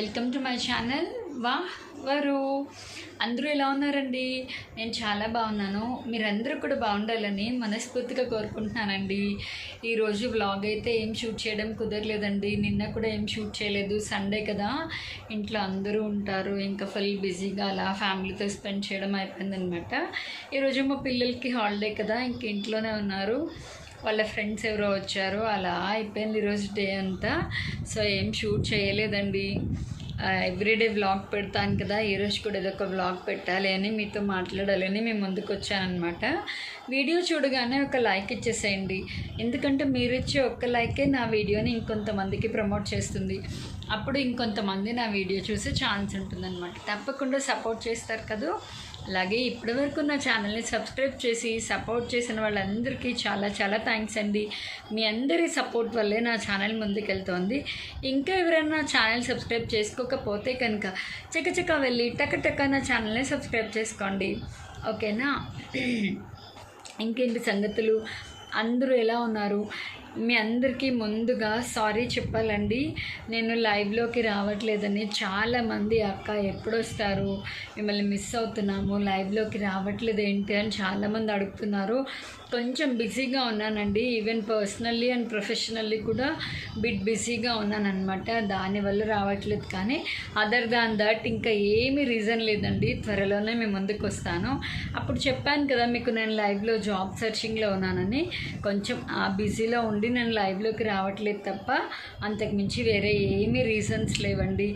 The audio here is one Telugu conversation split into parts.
వెల్కమ్ టు మై ఛానల్ వరు. అందరూ ఎలా ఉన్నారండి? నేను చాలా బాగున్నాను. మీరందరూ కూడా బాగుండాలని మనస్ఫూర్తిగా కోరుకుంటున్నానండి. ఈరోజు వ్లాగ్ అయితే ఏం షూట్ చేయడం కుదరలేదండి. నిన్న కూడా ఏం షూట్ చేయలేదు. సండే కదా, ఇంట్లో అందరూ ఉంటారు, ఇంకా ఫుల్ బిజీగా అలా ఫ్యామిలీతో స్పెండ్ చేయడం అయిపోయిందనమాట. ఈరోజు మా పిల్లలకి హాలిడే కదా, ఇంక ఇంట్లోనే ఉన్నారు. వాళ్ళ ఫ్రెండ్స్ ఎవరో వచ్చారు, అలా అయిపోయింది ఈరోజు డే అంతా. సో ఏం షూట్ చేయలేదండి. ఎవ్రీడే వ్లాగ్ పెడతాను కదా, ఈరోజు కూడా ఏదో ఒక వ్లాగ్ పెట్టాలి అని, మీతో మాట్లాడాలని మేము ముందుకు వచ్చానమాట. వీడియో చూడగానే ఒక లైక్ ఇచ్చేసేయండి, ఎందుకంటే మీరు ఇచ్చే ఒక్క లైకే నా వీడియోని ఇంకొంతమందికి ప్రమోట్ చేస్తుంది. అప్పుడు ఇంకొంతమంది నా వీడియో చూసే ఛాన్స్ ఉంటుందన్నమాట. తప్పకుండా సపోర్ట్ చేస్తారు కదా. అలాగే ఇప్పటివరకు నా ఛానల్ని సబ్స్క్రైబ్ చేసి సపోర్ట్ చేసిన వాళ్ళందరికీ చాలా చాలా థ్యాంక్స్ అండి. మీ అందరి సపోర్ట్ వల్లే నా ఛానల్ ముందుకెళ్తోంది. ఇంకా ఎవరైనా నా ఛానల్ సబ్స్క్రైబ్ చేసుకోకపోతే కనుక చకచకా వెళ్ళి టకటక నా ఛానల్ని సబ్స్క్రైబ్ చేసుకోండి, ఓకేనా? ఇంకేంటి సంగతులు? అందరూ ఎలా ఉన్నారు? మీ అందరికీ ముందుగా సారీ చెప్పాలండి. నేను లైవ్లోకి రావట్లేదని చాలామంది అక్క ఎప్పుడొస్తారు, మిమ్మల్ని మిస్ అవుతున్నాము, లైవ్లోకి రావట్లేదు ఏంటి అని చాలామంది అడుగుతున్నారు. కొంచెం బిజీగా ఉన్నానండి. ఈవెన్ పర్సనల్లీ అండ్ ప్రొఫెషనల్లీ కూడా బిజీగా ఉన్నానన్నమాట. దానివల్ల రావట్లేదు. కానీ అదర్ దాన్ దట్ ఇంకా ఏమీ రీజన్ లేదండి. త్వరలోనే మేము ముందుకు వస్తాను. అప్పుడు చెప్పాను కదా మీకు, నేను లైవ్లో జాబ్ సర్చింగ్లో ఉన్నానని. కొంచెం ఆ బిజీలో ఉండి నేను లైవ్లోకి రావట్లేదు తప్ప అంతకుమించి వేరే ఏమీ రీజన్స్ లేవండి.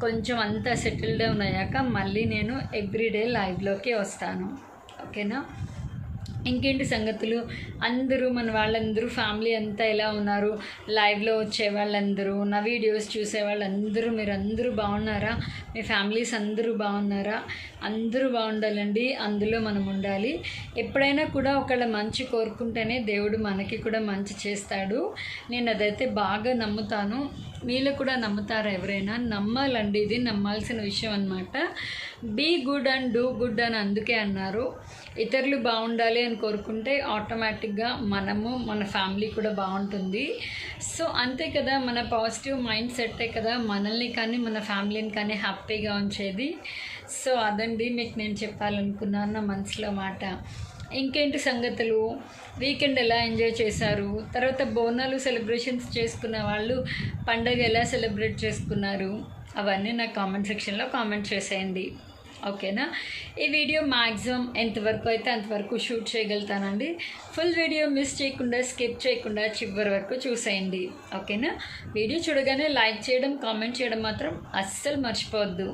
కొంచెం అంతా సెటిల్ డౌన్ అయ్యాక మళ్ళీ నేను ఎవ్రీడే లైవ్లోకి వస్తాను, ఓకేనా? ఇంకేంటి సంగతులు? అందరూ మన వాళ్ళందరూ ఫ్యామిలీ అంతా ఎలా ఉన్నారు? లైవ్లో వచ్చే వాళ్ళందరూ, నా వీడియోస్ చూసే వాళ్ళందరూ, మీరందరూ బాగున్నారా? మీ ఫ్యామిలీస్ అందరూ బాగున్నారా? అందరూ బాగుండాలండి, అందులో మనం ఉండాలి. ఎప్పుడైనా కూడా ఒకళ్ళ మంచి కోరుకుంటేనే దేవుడు మనకి కూడా మంచి చేస్తాడు. నేను అదైతే బాగా నమ్ముతాను. మీలో కూడా నమ్ముతారా? ఎవరైనా నమ్మాలండి, ఇది నమ్మాల్సిన విషయం అన్నమాట. Be good and do good అని అందుకే అన్నారు. ఇతరులు బాగుండాలి అని కోరుకుంటే ఆటోమేటిక్గా మనము, మన ఫ్యామిలీ కూడా బాగుంటుంది. సో అంతే కదా, మన పాజిటివ్ మైండ్ సెట్టే కదా మనల్ని కానీ మన ఫ్యామిలీని కానీ హ్యాపీగా ఉంచేది. సో అదండి మీకు నేను చెప్పాలనుకున్నాను నా మనసులో మాట. ఇంకేంటి సంగతులు? వీకెండ్ ఎలా ఎంజాయ్ చేశారు? తర్వాత బోనాలు సెలబ్రేషన్స్ చేసుకున్న వాళ్ళు పండగ ఎలా సెలబ్రేట్ చేసుకున్నారు? అవన్నీ నా కామెంట్ సెక్షన్లో కామెంట్ చేసేయండి, ఓకేనా? ఈ వీడియో మ్యాక్సిమం ఎంతవరకు అయితే అంతవరకు షూట్ చేయగలుగుతానండి. ఫుల్ వీడియో మిస్ చేయకుండా, స్కిప్ చేయకుండా చివరి వరకు చూసేయండి, ఓకేనా? వీడియో చూడగానే లైక్ చేయడం, కామెంట్ చేయడం మాత్రం అస్సలు మర్చిపోవద్దు,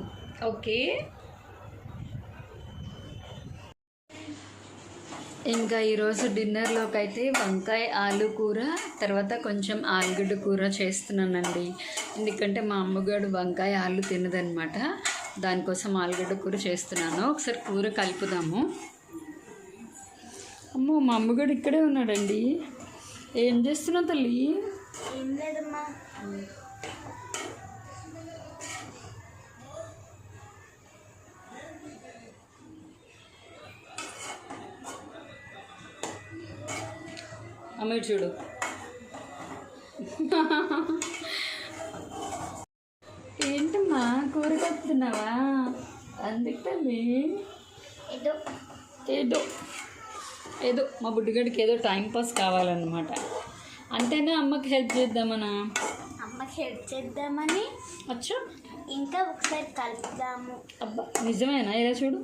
ఓకే? ఇంకా ఈరోజు డిన్నర్లోకి అయితే వంకాయ ఆలు కూర, తర్వాత కొంచెం ఆలుగడ్డ కూర చేస్తున్నానండి. ఎందుకంటే మా అమ్మగారు వంకాయ ఆలు తినదనమాట, దానికోసం ఆలుగడ్డ కూర చేస్తున్నాను. ఒకసారి కూర కలుపుదాము. అమ్మో, మా అమ్మగారు ఇక్కడే ఉన్నాడండి. ఏం చేస్తున్నావు తల్లి? ఏం లేదమ్మా. అమ్మ చూడు, ఏంటమ్మా కూర కలుపుతున్నావా? అందుకని ఏదో ఏదో ఏదో మా బుడ్డిగడికి ఏదో టైంపాస్ కావాలన్నమాట. అంతేనా? అమ్మకి హెల్ప్ చేద్దామనా? అమ్మకి హెల్ప్ చేద్దామని అచ్చా, ఇంకా ఒకసారి కలుపుదాము. అబ్బా నిజమేనా? ఇలా చూడు,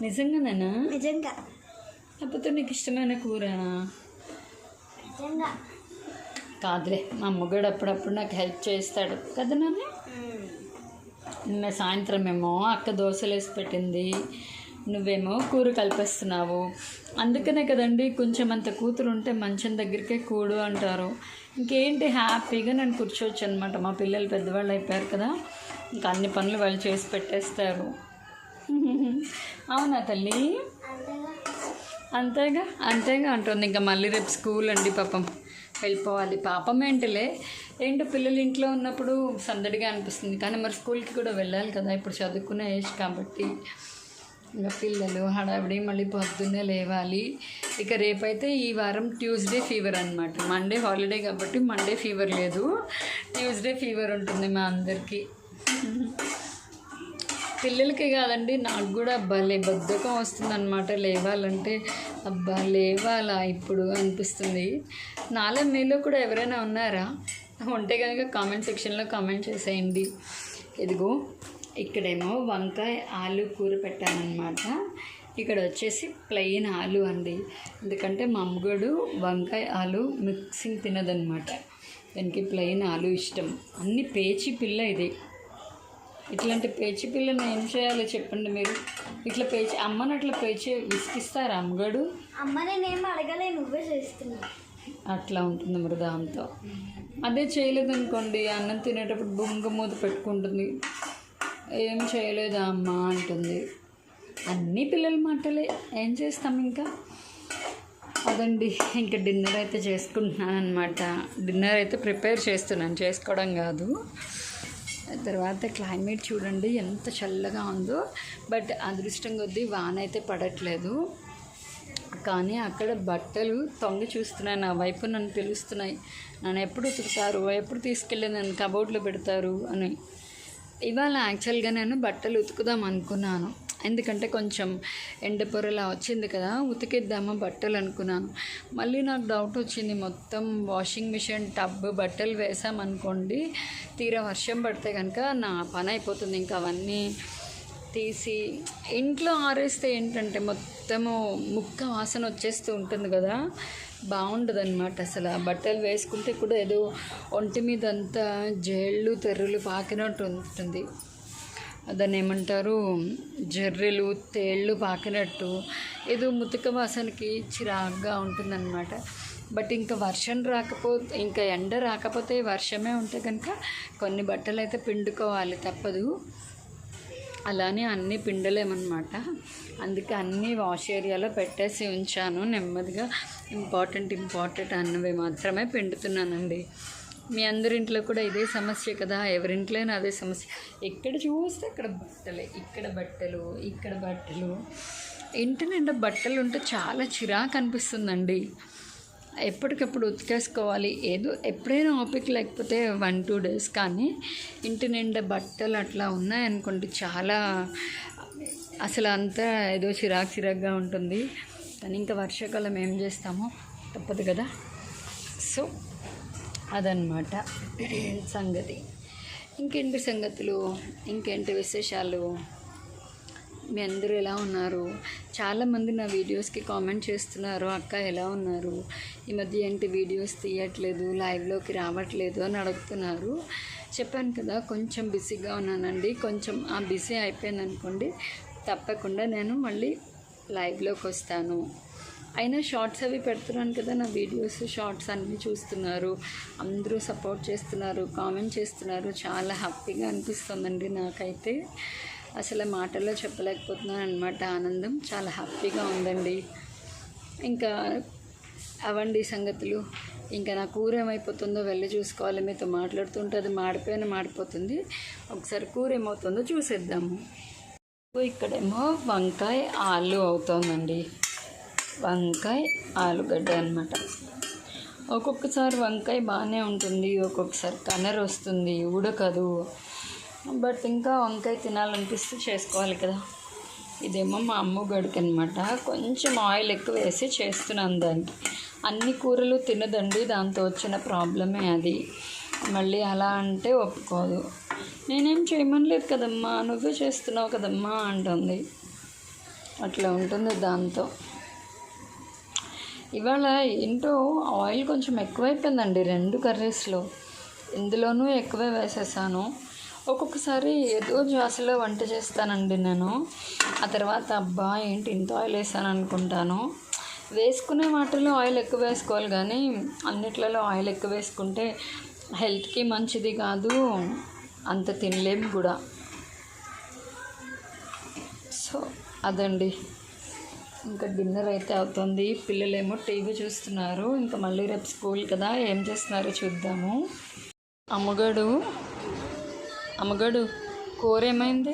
నిజంగానేనా? నిజంగా. లేకపోతే నీకు ఇష్టమైన కూరనా? నిజంగా కాదులే, మా అమ్మగాడు అప్పుడప్పుడు నాకు హెల్ప్ చేస్తాడు కదా నాన్న. నిన్న సాయంత్రం ఏమో అక్క దోశలు వేసి పెట్టింది, నువ్వేమో కూర కలిపేస్తున్నావు. అందుకనే కదండి, కొంచెం అంత కూతురు ఉంటే మంచం దగ్గరికే కూడు అంటారు. ఇంకేంటి, హ్యాపీగా నేను కూర్చోవచ్చు అనమాట. మా పిల్లలు పెద్దవాళ్ళు అయిపోయారు కదా, ఇంకా అన్ని పనులు వాళ్ళు చేసి పెట్టేస్తారు. అవునా తల్లి? అంతేగా అంతేగా అంటుంది. ఇంకా మళ్ళీ రేపు స్కూల్ అండి, పాపం వెళ్ళిపోవాలి. పాపం ఏంటో పిల్లలు ఇంట్లో ఉన్నప్పుడు సందడిగా అనిపిస్తుంది, కానీ మరి స్కూల్కి కూడా వెళ్ళాలి కదా, ఇప్పుడు చదువుకునే ఏజ్ కాబట్టి. ఇంకా పిల్లలు హడావిడి, మళ్ళీ పొద్దున్నే లేవాలి. ఇక రేపైతే ఈ వారం ట్యూస్డే ఫీవర్ అనమాట. మండే హాలిడే కాబట్టి మండే ఫీవర్ లేదు, ట్యూస్డే ఫీవర్ ఉంటుంది మా అందరికీ. పిల్లలకి కాదండి, నాకు కూడా భలే బద్ధకం వస్తుందన్నమాట. లేవాలంటే అబ్బా లేవాలా ఇప్పుడు అనిపిస్తుంది. నాలో మీలో కూడా ఎవరైనా ఉన్నారా? ఉంటే కనుక కామెంట్ సెక్షన్లో కామెంట్ చేసేయండి. ఇదిగో ఇక్కడేమో వంకాయ ఆలు కూర పెట్టానన్నమాట. ఇక్కడ వచ్చేసి ప్లెయిన్ ఆలు అండి. ఎందుకంటే మా అమ్మగడు వంకాయ ఆలు మిక్సింగ్ తినదనమాట. దానికి ప్లెయిన్ ఆలు ఇష్టం. అన్ని పేచి పిల్ల ఇది. ఇట్లాంటి పేచి పిల్లని ఏం చేయాలో చెప్పండి మీరు. ఇట్లా పేచి అమ్మని అట్లా పేచి విసిగిస్తారా అమ్మగడు? అమ్మ నేనేం అడగలే, నువ్వే చేస్తున్నా. అట్లా ఉంటుంది మరి దాంతో. అదే చేయలేదనుకోండి, అన్నం తినేటప్పుడు బొంగ మూత పెట్టుకుంటుంది. ఏం చేయలేదా అమ్మ అంటుంది. అన్నీ పిల్లల మాటలే, ఏం చేస్తాం ఇంకా. అదండి, ఇంకా డిన్నర్ అయితే చేసుకుంటున్నాను అనమాట. డిన్నర్ అయితే ప్రిపేర్ చేస్తున్నాను, చేసుకోవడం కాదు. తర్వాత క్లైమేట్ చూడండి ఎంత చల్లగా ఉందో. బట్ అదృష్టం కొద్దీ వాన అయితే పడట్లేదు. కానీ అక్కడ బట్టలు తొంగి చూస్తున్నాను, నా వైపు నన్ను పిలుస్తున్నాయి. నన్ను ఎప్పుడు ఉతుకుతారు, ఎప్పుడు తీసుకెళ్ళి నన్ను కబోర్డ్లో పెడతారు అని. ఇవాళ యాక్చువల్గా నేను బట్టలు ఉతుకుదాం అనుకున్నాను. ఎందుకంటే కొంచెం ఎండపొరలా వచ్చింది కదా, ఉతికిద్దామా బట్టలు అనుకున్నాను. మళ్ళీ నాకు డౌట్ వచ్చింది. మొత్తం వాషింగ్ మిషన్ టబ్ బట్టలు వేసామనుకోండి, తీరా వర్షం పడితే కనుక నా పని అయిపోతుంది. ఇంకా అవన్నీ తీసి ఇంట్లో ఆరేస్తే ఏంటంటే మొత్తము ముక్క వాసన వచ్చేస్తూ ఉంటుంది కదా, బాగుండదు అనమాట. అసలు ఆ బట్టలు వేసుకుంటే కూడా ఏదో ఒంటి మీద అంతా జేళ్ళు తెర్రులు పాకినట్టు ఉంటుంది. దాన్ని ఏమంటారు, జర్రెలు తేళ్ళు పాకినట్టు ఏదో ముతక వాసనకి చిరాగ్గా ఉంటుందన్నమాట. బట్ ఇంకా వర్షం రాకపోతే, ఇంకా ఎండ రాకపోతే వర్షమే ఉంటే కనుక కొన్ని బట్టలు అయితే పిండుకోవాలి, తప్పదు. అలానే అన్నీ పిండలేమన్నమాట. అందుకే అన్నీ వాష్ ఏరియాలో పెట్టేసి ఉంచాను. నెమ్మదిగా ఇంపార్టెంట్ అన్నవి మాత్రమే పిండుతున్నానండి. మీ అందరింట్లో కూడా ఇదే సమస్య కదా, ఎవరింట్లోనైనా అదే సమస్య. ఎక్కడ చూస్తే అక్కడ బట్టలే, ఇక్కడ బట్టలు, ఇక్కడ బట్టలు. ఇంటి నిండా బట్టలు ఉంటే చాలా చిరాకు అనిపిస్తుందండి. ఎప్పటికప్పుడు ఉతికేసుకోవాలి. ఏదో ఎప్పుడైనా ఓపిక లేకపోతే 1-2 డేస్, కానీ ఇంటి నిండా బట్టలు అట్లా ఉన్నాయనుకోండి చాలా అసలు అంతా ఏదో చిరాకుగా ఉంటుంది. కానీ ఇంకా వర్షాకాలం ఏం చేస్తామో తప్పదు కదా. సో అదనమాట సంగతి. ఇంకేంటి సంగతులు, ఇంకేంటి విశేషాలు? మీ అందరూ ఎలా ఉన్నారు? చాలామంది నా వీడియోస్కి కామెంట్ చేస్తున్నారు, అక్క ఎలా ఉన్నారు, ఈ మధ్య ఏంటి వీడియోస్ తీయట్లేదు, లైవ్లోకి రావట్లేదు అని అడుగుతున్నారు. చెప్పాను కదా కొంచెం బిజీగా ఉన్నానండి. కొంచెం ఆ బిజీ అయిపోయింది అనుకోండి, తప్పకుండా నేను మళ్ళీ లైవ్లోకి వస్తాను. అయినా షార్ట్స్ అవి పెడుతున్నాను కదా, నా వీడియోస్ షార్ట్స్ అన్నీ చూస్తున్నారు, అందరూ సపోర్ట్ చేస్తున్నారు, కామెంట్ చేస్తున్నారు. చాలా హ్యాపీగా అనిపిస్తుందండి నాకైతే. అసలు మాటల్లో చెప్పలేకపోతున్నాను అనమాట. ఆనందం చాలా హ్యాపీగా ఉందండి. ఇంకా అవండి సంగతులు. ఇంకా నా కూర ఏమైపోతుందో వెళ్ళి చూసుకోవాలి. మీతో మాట్లాడుతుంటే అది మాడిపోతుంది. ఒకసారి కూర ఏమవుతుందో చూసేద్దాము. ఇక్కడేమో వంకాయ ఆలు అవుతుందండి. వంకాయ ఆలుగడ్డ అనమాట. ఒక్కొక్కసారి వంకాయ బాగానే ఉంటుంది, ఒక్కొక్కసారి కలర్ వస్తుంది, ఉడకదు. బట్ ఇంకా వంకాయ తినాలనిపిస్తే చేసుకోవాలి కదా. ఇదేమో మా అమ్మగడికి అనమాట. కొంచెం ఆయిల్ ఎక్కువ వేసి చేస్తున్నాను దానికి. అన్ని కూరలు తినదండి, దాంతో వచ్చిన ప్రాబ్లమే అది. మళ్ళీ అలా అంటే ఒప్పుకోదు. నేనేం చేయమనలేదు కదమ్మా, నువ్వే చేస్తున్నావు కదమ్మా అంటుంది. అట్లా ఉంటుంది దాంతో. ఇవాళ ఏంటో ఆయిల్ కొంచెం ఎక్కువైపోయిందండి 2 కర్రీస్లో. ఇందులోనూ ఎక్కువే వేసేసాను. ఒక్కొక్కసారి ఏదో జాస్లో వంట చేస్తానండి నేను. ఆ తర్వాత అబ్బా ఏంటి ఇంత ఆయిల్ వేసాను అనుకుంటాను. వేసుకునే వాటిలో ఆయిల్ ఎక్కువ వేసుకోవాలి, కానీ అన్నిట్లలో ఆయిల్ ఎక్కువ వేసుకుంటే హెల్త్కి మంచిది కాదు, అంత తినలేము కూడా. సో అదండి. ఇంకా డిన్నర్ అయితే అవుతుంది. పిల్లలేమో టీవీ చూస్తున్నారు. ఇంకా మళ్ళీ రేపు స్కూల్ కదా, ఏం చేస్తున్నారో చూద్దాము. అమ్మగడు కూర ఏమైంది?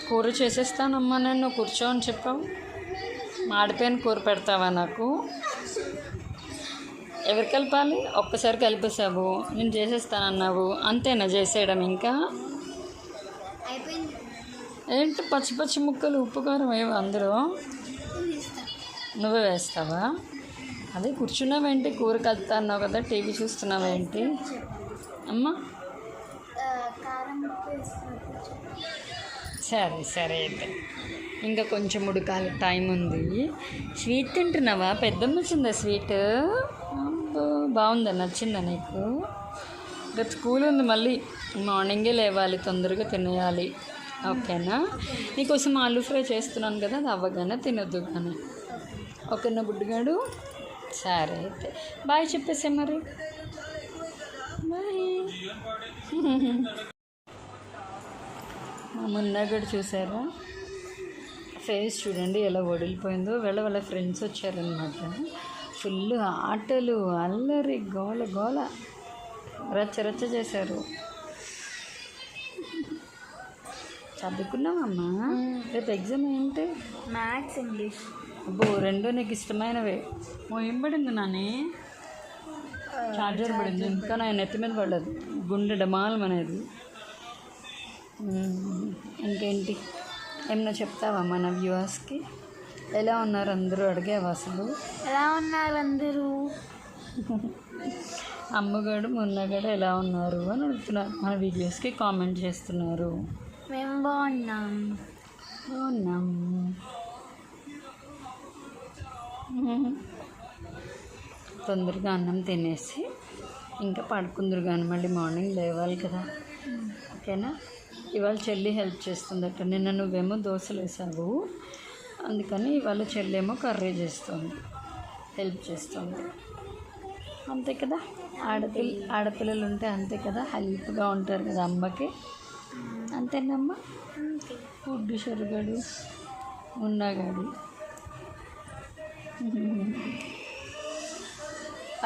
కూర చేసేస్తానమ్మా, నేను కూర్చో అని చెప్పావు. మాడిపోయిన కూర పెడతావా నాకు? ఎవరు కలపాలి? ఒక్కసారి కలిపేసావు, నేను చేసేస్తానన్నావు, అంతేనా చేసేయడం? ఇంకా అయిపోయింది. ఏంటి పచ్చి పచ్చి ముక్కలు ఉప్పు కారం ఏవో అందరూ నువ్వే వేస్తావా? అదే కూర్చున్నావేంటి? కూర కలుపుతా అన్నావు కదా, టీవీ చూస్తున్నావేంటి అమ్మా? కారం ఉప్పు వేస్తున్నప్పుడు సరే సరే అయితే ఇంకా కొంచెం ఉడకాలి, టైం ఉంది. స్వీట్ తింటున్నావా? పెద్దమ్మ వచ్చిందా స్వీట్? అబ్బో, బాగుందా? నచ్చిందా నీకు? రేపు స్కూల్ ఉంది, మళ్ళీ మార్నింగే లేవాలి, తొందరగా తినేయాలి. ఓకేనా? నీకోసం ఆలూ ఫ్రై చేస్తున్నాను కదా, అది అవ్వగానే తినొద్దు కానీ. ఓకేనా బుడ్డిగాడు? సరే అయితే బాయ్ చెప్పేసే మరి. బాయ్. మా మున్నాగడు చూసారా? ఫేస్ చూడండి ఎలా వడిలిపోయిందో. వాళ్ళ ఫ్రెండ్స్ వచ్చారనమాట. ఫుల్ ఆటలు, అల్లరి, గోల గోల, రచ్చ రచ్చ చేశారు. చదువుకున్నావమ్మా? రేపు ఎగ్జామ్ ఏంటి? Maths, English. అబ్బో, రెండు నీకు ఇష్టమైనవే. ఏం పడింది నాని? చార్జర్ పడింది, ఇంకా నా నెత్తి మీద పడలేదు, గుండె డమాలం అనేది. ఇంకేంటి ఏమన్నా చెప్తావా మన వ్యూవర్స్కి? ఎలా ఉన్నారు అందరూ అడిగావా అసలు? ఎలా ఉన్నారు అందరూ? అమ్మగాడు మున్నగాడు ఎలా ఉన్నారు అని అడుగుతున్నారు, మన వీడియోస్కి కామెంట్ చేస్తున్నారు. మేము బాగున్నాం. బాగున్నాం. తొందరగా అన్నం తినేసి ఇంకా పడుకుందరు కానీ మళ్ళీ మార్నింగ్ లేవాలి కదా. ఓకేనా? ఇవాళ చెల్లి హెల్ప్ చేస్తుందట. నిన్న నువ్వేమో దోశలు వేసావు, అందుకని ఇవాళ చెల్లేమో కర్రీ చేస్తుంది, హెల్ప్ చేస్తుంది. అంతే కదా, ఆడపిల్లలు ఉంటే అంతే కదా, హెల్ప్గా ఉంటారు కదా అమ్మకి. అంతేనమ్మా? ఫుడ్ సరిగాడు ఉన్నాగాడు.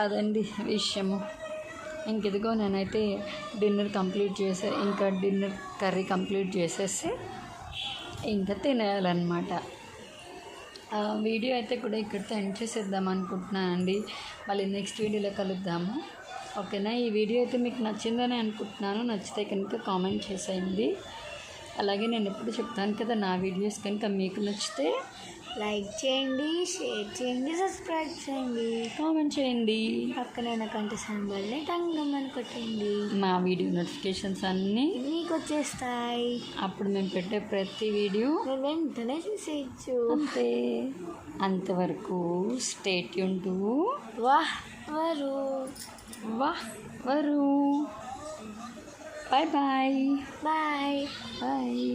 అదండి విషయము. ఇంకెదిగో నేనైతే డిన్నర్ కంప్లీట్ చేసే, ఇంకా డిన్నర్ కర్రీ కంప్లీట్ చేసేసి ఇంకా తినేయాలన్నమాట. వీడియో అయితే కూడా ఇక్కడితో ఎండ్ చేసేద్దాం అనుకుంటున్నానండి. మళ్ళీ నెక్స్ట్ వీడియోలో కలుద్దాము. ఓకేనా? ఈ వీడియో అయితే మీకు నచ్చిందని అనుకుంటున్నాను. నచ్చితే కనుక కామెంట్ చేసేయండి. అలాగే నేను ఎప్పుడు చెప్తాను కదా, నా వీడియోస్ కనుక మీకు నచ్చితే లైక్ చేయండి, షేర్ చేయండి, సబ్స్క్రైబ్ చేయండి, కామెంట్ చేయండి. పక్కన గంట సింబల్ని టంగమని కొట్టండి. మా వీడియో నోటిఫికేషన్స్ అన్నీ మీకు వచ్చేస్తాయి. అప్పుడు మేము పెట్టే ప్రతి వీడియో మీరు వెంటనే చూసేయచ్చు. అంతే. అంతవరకు స్టే ట్యూన్ టు వాహ్ వరు. Bye bye. బాయ్. బాయ్.